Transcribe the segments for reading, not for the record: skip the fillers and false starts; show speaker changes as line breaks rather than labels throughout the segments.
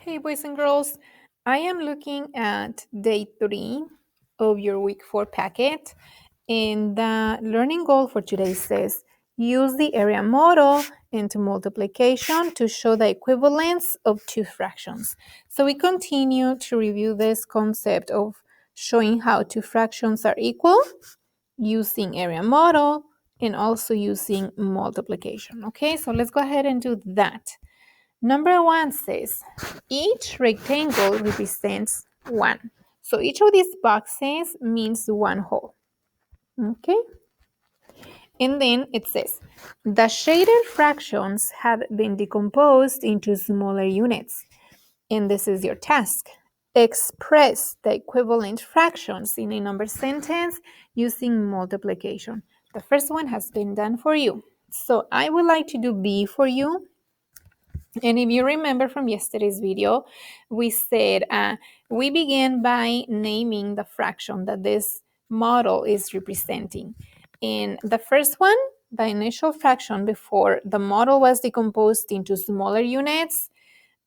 Hey, boys and girls. I am looking at day 3 of your week 4 packet, and the learning goal for today says use the area model into multiplication to show the equivalence of two fractions. So we continue to review this concept of showing how two fractions are equal using area model and also using multiplication. Okay, so let's go ahead and do that. Number 1 says each rectangle represents 1. So each of these boxes means one whole. Okay? And then it says the shaded fractions have been decomposed into smaller units. And this is your task. Express the equivalent fractions in a number sentence using multiplication. The first one has been done for you. So I would like to do B for you. And if you remember from yesterday's video, we said we begin by naming the fraction that this model is representing. In the first one, the initial fraction before the model was decomposed into smaller units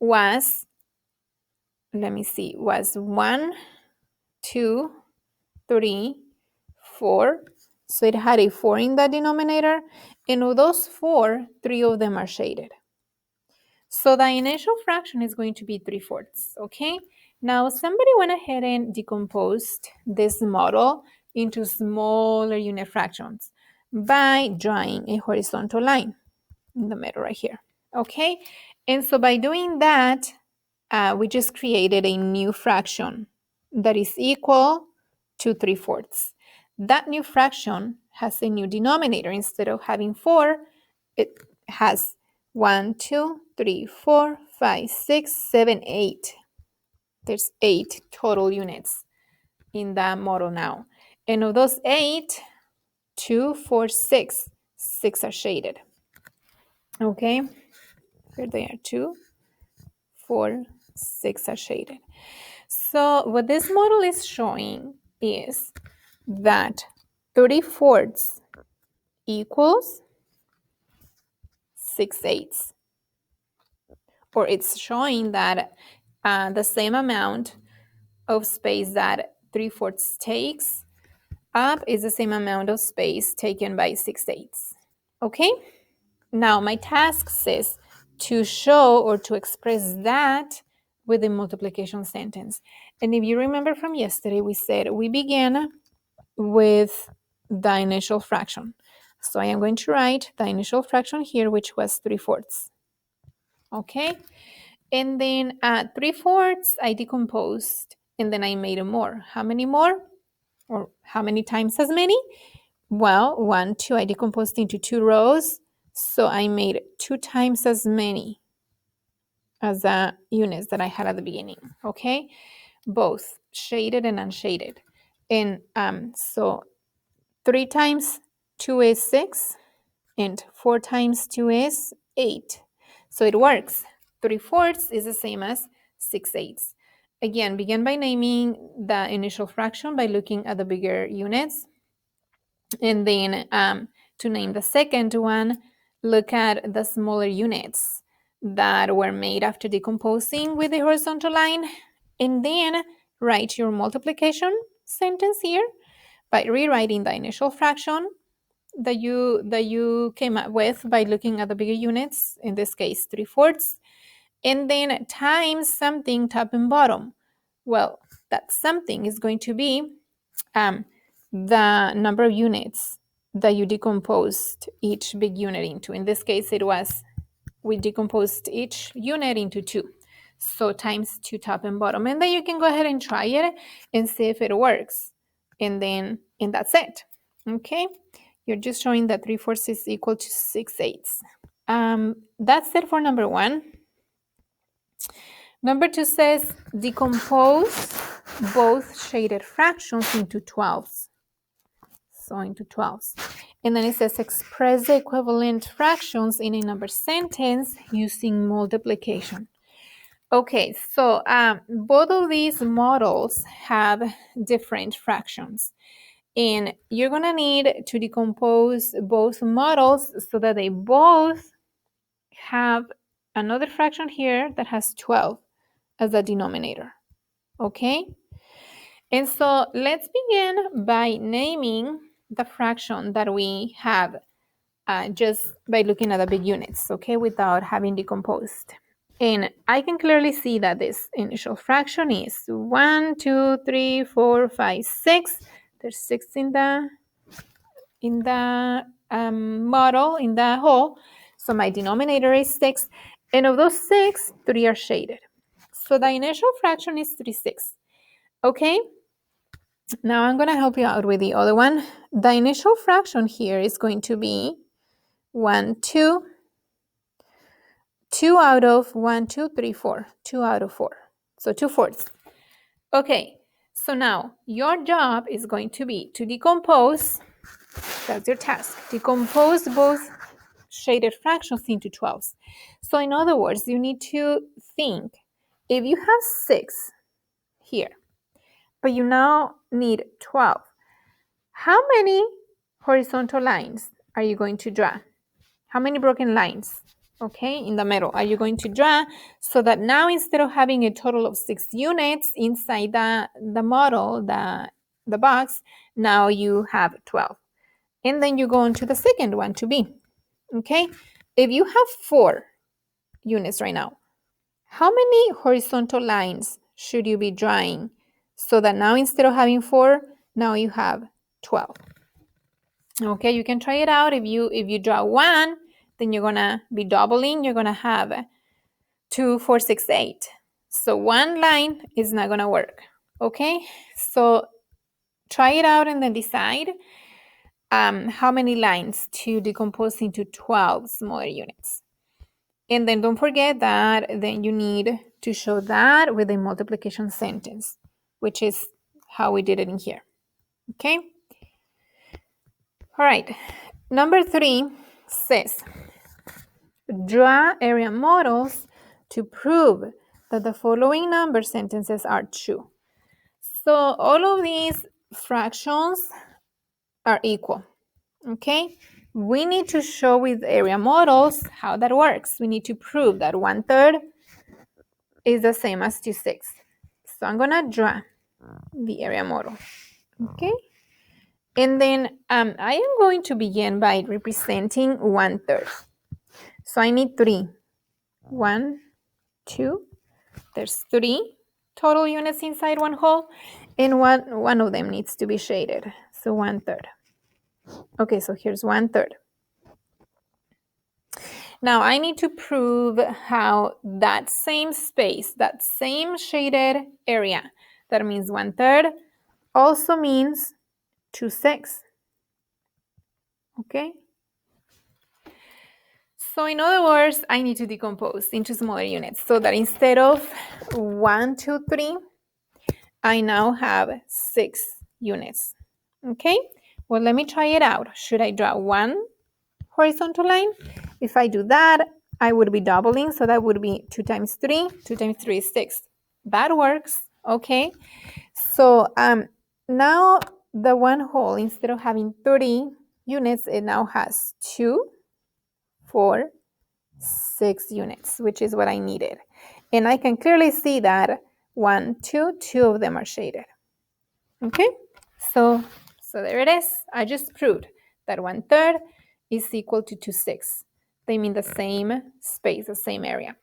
was, was 1, 2, 3, 4. So it had a 4 in the denominator. And of those 4, 3 of them are shaded. So the initial fraction is going to be 3/4, okay? Now somebody went ahead and decomposed this model into smaller unit fractions by drawing a horizontal line in the middle right here, okay? And so by doing that, we just created a new fraction that is equal to 3/4. That new fraction has a new denominator. Instead of having 4, it has 1, 2, 3, 4, 5, 6, 7, 8. There's 8 total units in that model now. And of those 8, 2, 4, 6, 6 are shaded. Okay, here they are, 2, 4, 6 are shaded. So what this model is showing is that 3/4 equals 6/8. Or it's showing that the same amount of space that 3/4 takes up is the same amount of space taken by 6/8. Okay? Now my task says to show or to express that with the multiplication sentence. And if you remember from yesterday, we said we began with the initial fraction. So I am going to write the initial fraction here, which was 3/4. Okay? And then at 3/4, I decomposed and then I made more. How many more? Or how many times as many? Well, 1, 2, I decomposed into 2 rows. So I made 2 times as many as the units that I had at the beginning. Okay? Both shaded and unshaded. And so 3 times 2 is 6, and 4 times 2 is 8. So it works. 3/4 is the same as 6/8. Again, begin by naming the initial fraction by looking at the bigger units. And then to name the second one, look at the smaller units that were made after decomposing with the horizontal line. And then write your multiplication sentence here by rewriting the initial fraction that you came up with by looking at the bigger units, in this case 3/4, and then times something top and bottom. Well, that something is going to be the number of units that you decomposed each big unit into. In this case, we decomposed each unit into 2. So times 2 top and bottom. And then you can go ahead and try it and see if it works. And that's it. Okay? You're just showing that 3/4 is equal to 6/8. That's it for number 1. Number 2 says decompose both shaded fractions into 12s. So into 12s. And then it says express the equivalent fractions in a number sentence using multiplication. Okay, so both of these models have different fractions. And you're going to need to decompose both models so that they both have another fraction here that has 12. as a denominator, okay? And so let's begin by naming the fraction that we have just by looking at the big units, okay, without having decomposed. And I can clearly see that this initial fraction is 1, 2, 3, 4, 5, 6. There's 6 in the model, in the whole. So my denominator is 6. And of those 6, 3 are shaded. So the initial fraction is 3/6. Okay? Now I'm going to help you out with the other one. The initial fraction here is going to be 1, 2, 2 out of 1, 2, 3, 4. 2 out of 4. So 2/4. Okay, so now your job is going to be to decompose, that's your task, decompose both shaded fractions into 12s. So in other words, you need to think, if you have 6 here, but you now need 12, how many horizontal lines are you going to draw? How many broken lines, okay, in the middle are you going to draw so that now instead of having a total of 6 units inside the model, the box, now you have 12. And then you go on to the second one to B, okay? If you have 4 units right now, how many horizontal lines should you be drawing so that now instead of having 4, now you have 12? Okay, you can try it out. If you draw 1, then you're gonna be doubling. You're gonna have 2, 4, 6, 8. So one line is not gonna work. Okay, so try it out and then decide how many lines to decompose into 12 smaller units. And then don't forget that then you need to show that with a multiplication sentence, which is how we did it in here. Okay. All right. Number 3 says, draw area models to prove that the following number sentences are true. So all of these fractions are equal, okay? We need to show with area models how that works. We need to prove that 1/3 is the same as 2/6. So I'm gonna draw the area model, okay? And then I am going to begin by representing 1/3. So I need 3. 1, 2, there's 3 total units inside one hole, and one of them needs to be shaded. So 1/3. Okay, so here's 1/3. Now I need to prove how that same space, that same shaded area, that means 1/3, also means 2/6. Okay? So in other words, I need to decompose into smaller units so that instead of 1, 2, 3, I now have 6 units. Okay? Well, let me try it out. Should I draw 1 horizontal line? If I do that, I would be doubling, so that would be 2 times 3. 2 times 3 is 6. That works. Okay? So now the one hole, instead of having 30 units, it now has 2, 4, 6 units, which is what I needed. And I can clearly see that 1, 2, 2 of them are shaded. Okay, so there it is. I just proved that 1/3 is equal to 2/6. They mean the same space, the same area.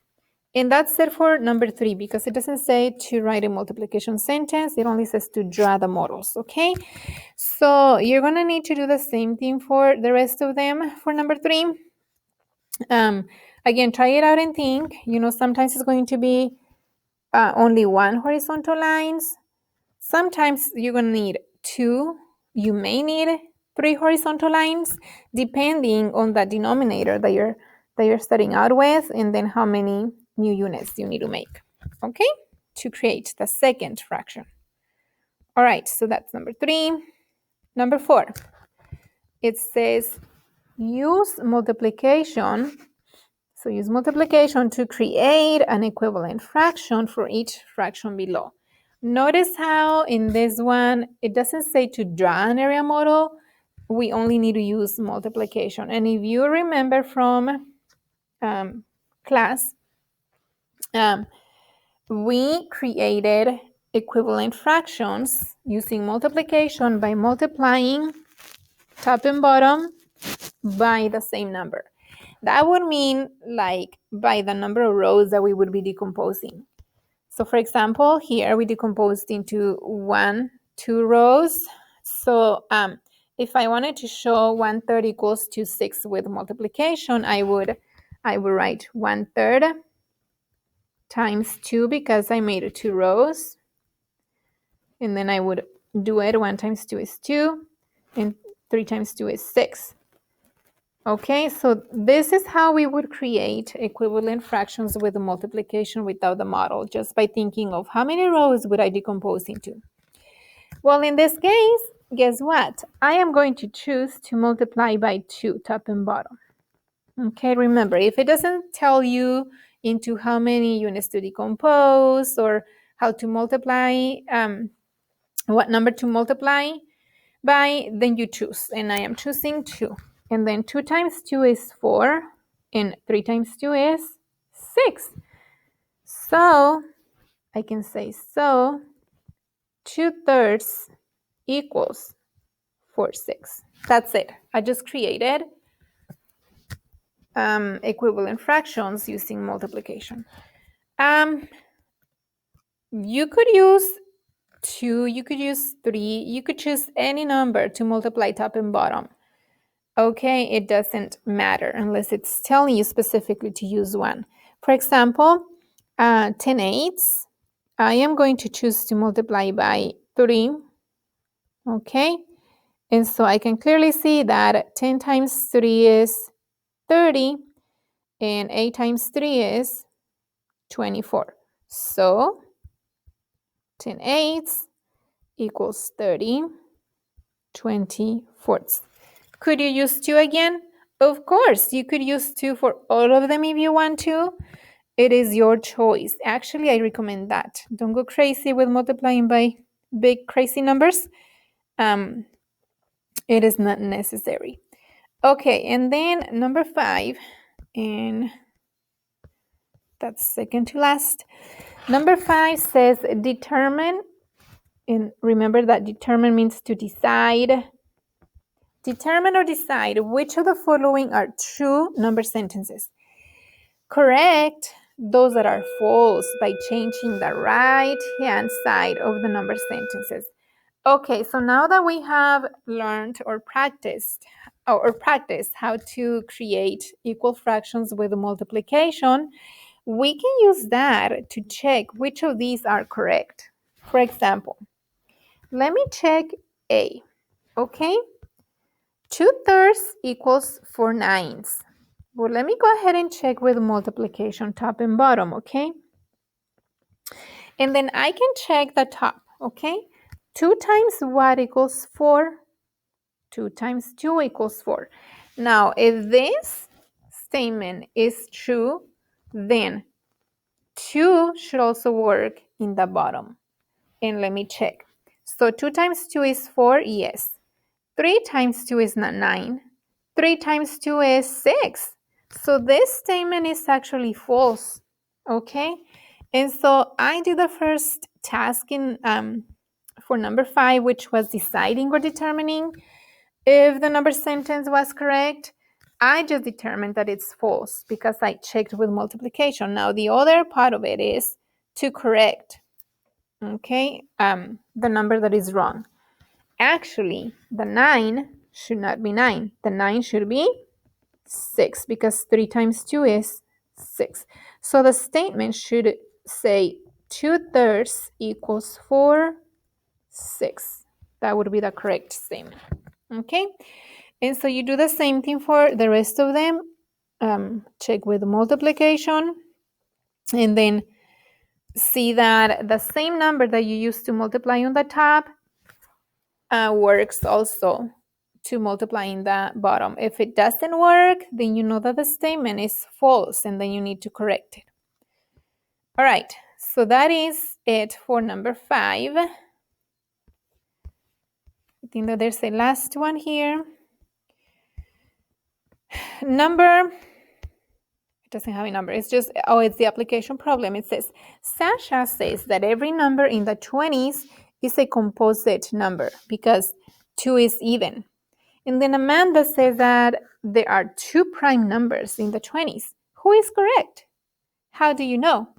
And that's it for number 3, because it doesn't say to write a multiplication sentence. It only says to draw the models, okay? So you're going to need to do the same thing for the rest of them for number 3. Again, try it out and think. You know, sometimes it's going to be only 1 horizontal lines. Sometimes you're going to need 2. You may need 3 horizontal lines, depending on the denominator that you're starting out with, and then how many new units you need to make, okay, to create the second fraction. All right, so that's number 3. Number 4, it says use multiplication. So use multiplication to create an equivalent fraction for each fraction below. Notice how in this one, it doesn't say to draw an area model. We only need to use multiplication. And if you remember from class, we created equivalent fractions using multiplication by multiplying top and bottom by the same number. That would mean like by the number of rows that we would be decomposing. So for example, here we decomposed into 2 rows. So if I wanted to show 1/3 equals to 6 with multiplication, I would write 1/3 times 2 because I made it 2 rows. And then I would do it. 1 times 2 is 2, and 3 times 2 is 6. Okay, so this is how we would create equivalent fractions with the multiplication without the model, just by thinking of how many rows would I decompose into. Well, in this case, guess what? I am going to choose to multiply by 2, top and bottom. Okay, remember, if it doesn't tell you into how many units to decompose or how to multiply, what number to multiply by, then you choose. And I am choosing 2. And then 2 times 2 is 4, and 3 times 2 is 6. So I can say, so 2/3 equals 4/6. That's it. I just created equivalent fractions using multiplication. You could use 2, you could use 3, you could choose any number to multiply top and bottom. Okay, it doesn't matter unless it's telling you specifically to use one. For example, 10/8, I am going to choose to multiply by 3. Okay, and so I can clearly see that 10 times 3 is 30, and 8 times 3 is 24. So 10/8 equals 30 24ths. Could you use 2 again? Of course, you could use 2 for all of them if you want to. It is your choice. Actually, I recommend that. Don't go crazy with multiplying by big crazy numbers. It is not necessary. Okay, and then number 5, and that's second to last. Number 5 says determine, and remember that determine means to decide. Determine or decide which of the following are true number sentences. Correct those that are false by changing the right-hand side of the number sentences. Okay, so now that we have learned or practiced how to create equal fractions with multiplication, we can use that to check which of these are correct. For example, let me check A, okay? 2/3 equals 4/9. Well, let me go ahead and check with multiplication top and bottom, okay? And then I can check the top, okay? 2 times what equals 4? 2 times 2 equals 4. Now, if this statement is true, then 2 should also work in the bottom. And let me check. So 2 times 2 is 4, yes. 3 times 2 is not 9. 3 times 2 is 6. So this statement is actually false, okay? And so I did the first task in for number 5, which was deciding or determining if the number sentence was correct. I just determined that it's false because I checked with multiplication. Now the other part of it is to correct, okay, the number that is wrong. Actually, the 9 should not be 9. The 9 should be 6 because 3 times 2 is 6. So the statement should say 2/3 equals 4/6. That would be the correct statement. Okay? And so you do the same thing for the rest of them. Check with multiplication and then see that the same number that you used to multiply on the top works also to multiply in the bottom. If it doesn't work, then you know that the statement is false and then you need to correct it. All right, so that is it for number 5. I think that there's a last one here. Number doesn't have a number. It's just, oh, it's the application problem. It says, Sasha says that every number in the 20s is a composite number because 2 is even. And then Amanda says that there are 2 prime numbers in the 20s. Who is correct? How do you know?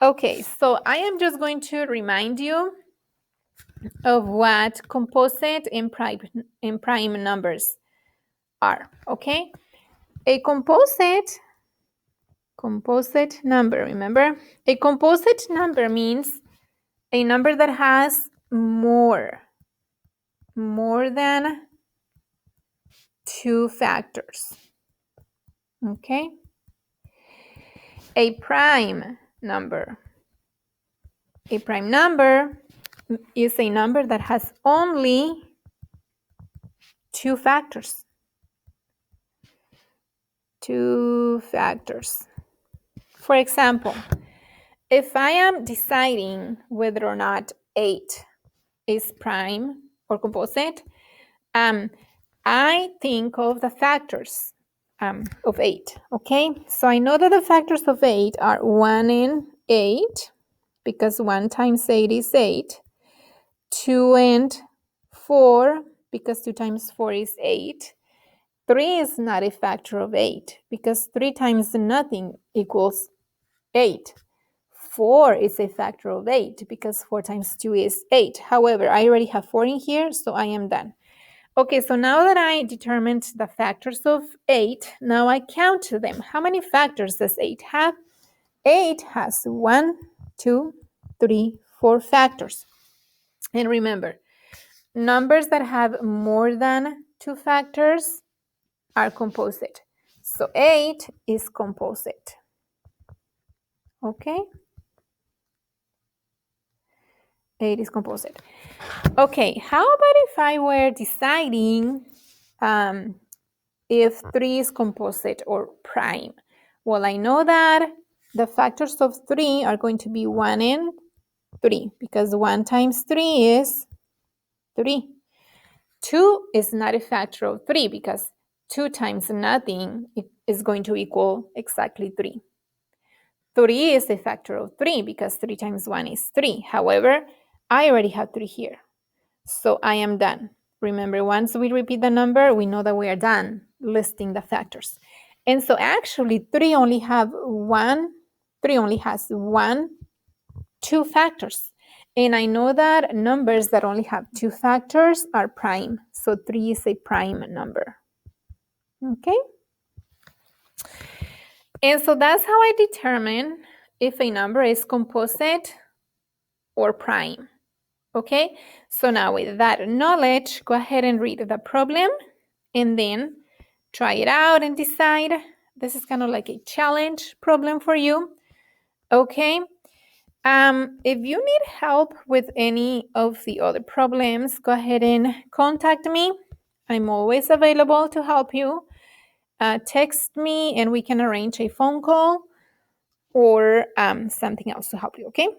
Okay, so I am just going to remind you of what composite and prime numbers are, okay? A composite number, remember? A composite number means a number that has more than 2 factors, okay? A prime number is a number that has only 2 factors. 2 factors. For example, if I am deciding whether or not 8 is prime or composite, I think of the factors of 8, okay? So I know that the factors of 8 are 1 and 8, because 1 times 8 is 8. 2 and 4, because 2 times 4 is 8. 3 is not a factor of 8, because 3 times nothing equals 8. 4 is a factor of 8, because 4 times 2 is 8. However, I already have 4 in here, so I am done. Okay, so now that I determined the factors of 8, now I count them. How many factors does 8 have? 8 has 1, 2, 3, 4 factors. And remember, numbers that have more than 2 factors are composite. So 8 is composite. Okay? 8 is composite. Okay, how about if I were deciding if 3 is composite or prime? Well, I know that the factors of 3 are going to be 1 and 3, because 1 times 3 is 3. 2 is not a factor of 3, because 2 times nothing is going to equal exactly 3. 3 is a factor of 3, because 3 times 1 is 3. However, I already have 3 here, so I am done. Remember, once we repeat the number, we know that we are done listing the factors. And so actually, 3 only has 2 factors. And I know that numbers that only have 2 factors are prime. So 3 is a prime number. Okay? And so that's how I determine if a number is composite or prime. Okay? So now with that knowledge, go ahead and read the problem and then try it out and decide. This is kind of like a challenge problem for you. Okay? If you need help with any of the other problems, go ahead and contact me. I'm always available to help you. Text me and we can arrange a phone call or something else to help you, okay?